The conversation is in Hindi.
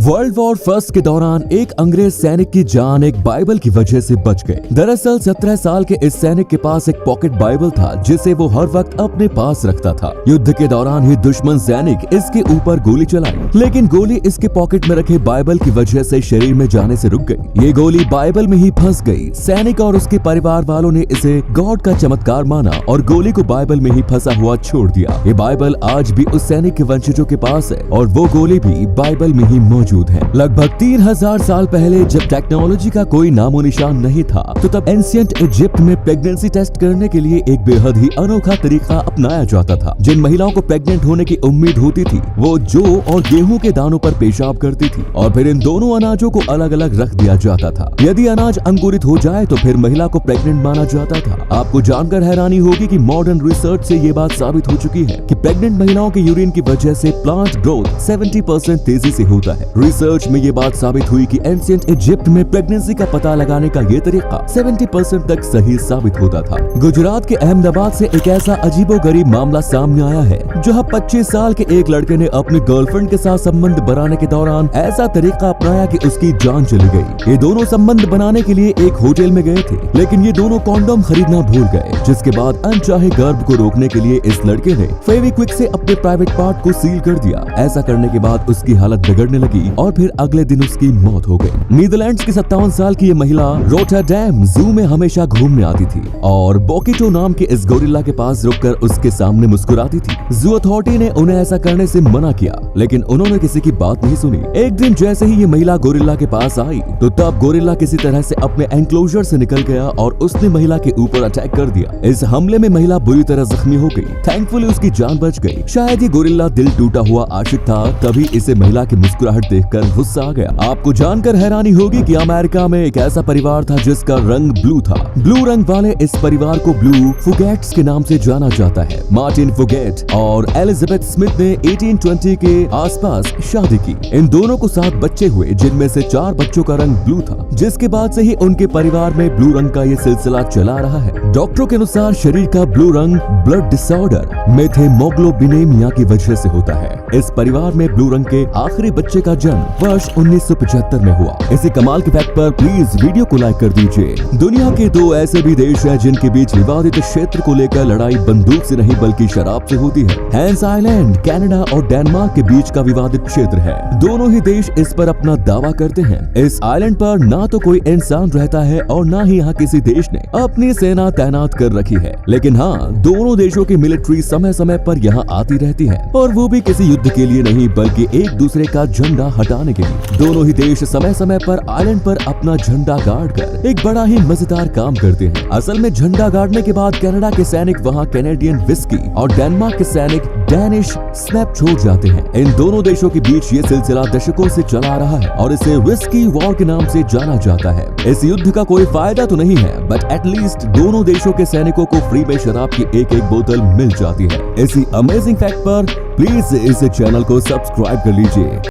वर्ल्ड वॉर फर्स्ट के दौरान एक अंग्रेज सैनिक की जान एक बाइबल की वजह से बच गई। दरअसल 17 साल के इस सैनिक के पास एक पॉकेट बाइबल था जिसे वो हर वक्त अपने पास रखता था। युद्ध के दौरान ही दुश्मन सैनिक इसके ऊपर गोली चलाई, लेकिन गोली इसके पॉकेट में रखे बाइबल की वजह से शरीर में जाने से रुक गई। ये गोली बाइबल में ही फंस गई। सैनिक और उसके परिवार वालों ने इसे गॉड का चमत्कार माना और गोली को बाइबल में ही फंसा हुआ छोड़ दिया। ये बाइबल आज भी उस सैनिक के वंशजों के पास है और वो गोली भी बाइबल में ही मौजूद है। लगभग 3000 साल पहले जब टेक्नोलॉजी का कोई नामो निशान नहीं था, तो तब एंशिएंट इजिप्ट में प्रेगनेंसी टेस्ट करने के लिए एक बेहद ही अनोखा तरीका अपनाया जाता था। जिन महिलाओं को प्रेग्नेंट होने की उम्मीद होती थी, वो जौ और गेहूं के दानों पर पेशाब करती थी और फिर इन दोनों अनाजों को अलग अलग रख दिया जाता था। यदि अनाज अंकुरित हो जाए तो फिर महिला को प्रेग्नेंट माना जाता था। आपको जानकर हैरानी होगी कि मॉडर्न रिसर्च से ये बात साबित हो चुकी है कि प्रेग्नेंट महिलाओं के यूरिन की वजह से प्लांट ग्रोथ 70% तेजी से होता है। रिसर्च में ये बात साबित हुई कि एंशिएंट इजिप्ट में प्रेगनेंसी का पता लगाने का ये तरीका 70% तक सही साबित होता था। गुजरात के अहमदाबाद से एक ऐसा अजीबोगरीब मामला सामने आया है, जहां 25 साल के एक लड़के ने अपनी गर्लफ्रेंड के साथ संबंध बनाने के दौरान ऐसा तरीका अपनाया कि उसकी जान चली गई। ये दोनों संबंध बनाने के लिए एक होटल में गए थे, लेकिन ये दोनों कॉन्डोम खरीदना भूल गए, जिसके बाद अनचाहे गर्भ को रोकने के लिए इस लड़के ने फेविक्विक से अपने प्राइवेट पार्ट को सील कर दिया। ऐसा करने के बाद उसकी हालत बिगड़ने लगी और फिर अगले दिन उसकी मौत हो गई। नीदरलैंड्स की 57 साल की ये महिला रोटरडैम जू में हमेशा घूमने आती थी और बोकिटो नाम के इस गोरिल्ला के पास रुककर उसके सामने मुस्कुराती थी। जू अथॉरिटी ने उन्हें ऐसा करने से मना किया, लेकिन उन्होंने किसी की बात नहीं सुनी। एक दिन जैसे ही ये महिला गोरिल्ला के पास आई, तो तब गोरिल्ला किसी तरह से अपने एनक्लोजर से निकल गया और उसने महिला के ऊपर अटैक कर दिया। इस हमले में महिला बुरी तरह जख्मी हो गई। थैंकफुली उसकी जान बच गई। शायद ये गोरिल्ला दिल टूटा हुआ आशिक था, तभी इसे महिला की मुस्कुराहट देखकर गुस्सा आ गया। आपको जानकर हैरानी होगी कि अमेरिका में एक ऐसा परिवार था जिसका रंग ब्लू था। ब्लू रंग वाले इस परिवार को ब्लू फुगेट्स के नाम से जाना जाता है। मार्टिन फुगेट और एलिजाबेथ स्मिथ ने 1820 के आसपास शादी की। इन दोनों को 7 बच्चे हुए, जिनमें से 4 बच्चों का रंग ब्लू था, जिसके बाद से ही उनके परिवार में ब्लू रंग का ये सिलसिला चला रहा है। डॉक्टरों के अनुसार शरीर का ब्लू रंग ब्लड डिसऑर्डर मेथेमोग्लोबिनेमिया की वजह से होता है। इस परिवार में ब्लू रंग के आखिरी बच्चे का जन्म वर्ष 1975 में हुआ। इसी कमाल के फैक्ट पर प्लीज वीडियो को लाइक कर दीजिए। दुनिया के 2 ऐसे भी देश हैं जिनके बीच विवादित क्षेत्र को लेकर लड़ाई बंदूक से नहीं बल्कि शराब से होती है। हैंस आइलैंड कनाडा और डेनमार्क के बीच का विवादित क्षेत्र है। दोनों ही देश इस पर अपना दावा करते हैं। इस आइलैंड पर ना तो कोई इंसान रहता है और ना ही यहाँ किसी देश ने अपनी सेना तैनात कर रखी है, लेकिन हाँ, दोनों देशों की मिलिट्री समय समय पर यहाँ आती रहती है, और वो भी किसी युद्ध के लिए नहीं बल्कि एक दूसरे का झंडा हटाने के लिए। दोनों ही देश समय समय पर आइलैंड पर अपना झंडा गाड़ कर एक बड़ा ही मजेदार काम करते हैं। असल में झंडा गाड़ने के बाद कनाडा के सैनिक वहाँ कैनेडियन विस्की और डेनमार्क के सैनिक डैनिश स्नैप छोड़ जाते हैं। इन दोनों देशों के बीच ये सिलसिला दशकों से चला रहा है और इसे विस्की वॉर के नाम से जाना जाता है। इस युद्ध का कोई फायदा तो नहीं है, बट एटलीस्ट दोनों देशों के सैनिकों को फ्री में शराब की एक एक बोतल मिल जाती है। इसी अमेजिंग फैक्ट पर प्लीज इस चैनल को सब्सक्राइब कर लीजिए।